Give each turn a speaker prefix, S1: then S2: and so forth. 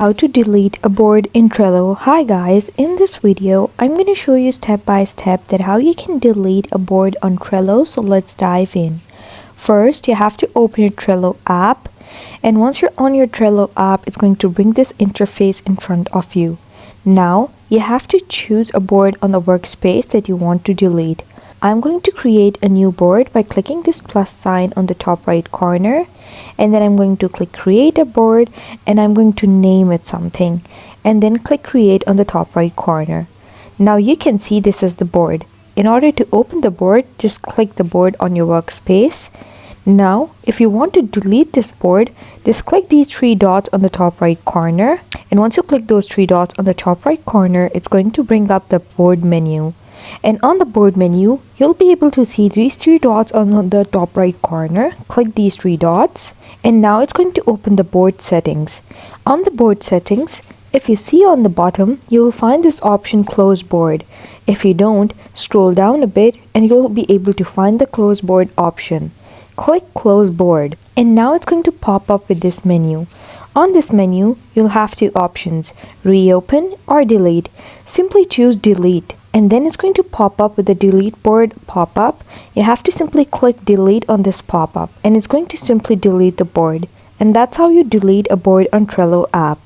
S1: How to delete a board in Trello. Hi guys, in this video I'm going to show you step by step that how you can delete a board on Trello. So let's dive in. First, you have to open your Trello app, and once you're on your Trello app, it's going to bring this interface in front of you. Now you have to choose a board on the workspace that you want to delete. I'm going to create a new board by clicking this plus sign on the top right corner, and then I'm going to click create a board, and I'm going to name it something, and then click create on the top right corner. Now you can see this is the board. In order to open the board, just click the board on your workspace. Now if you want to delete this board, just click these three dots on the top right corner, and once you click those three dots on the top right corner, it's going to bring up the board menu. And on the board menu, you'll be able to see these three dots on the top right corner. Click these three dots, and now it's going to open the board settings. On the board settings, if you see on the bottom, you'll find this option close board. If you don't, scroll down a bit and you'll be able to find the close board option. Click close board, and now it's going to pop up with this menu. On this menu, you'll have two options, reopen or delete. Simply choose delete, and then it's going to pop up with the delete board pop-up. You have to simply click delete on this pop-up, and it's going to simply delete the board. And that's how you delete a board on Trello app.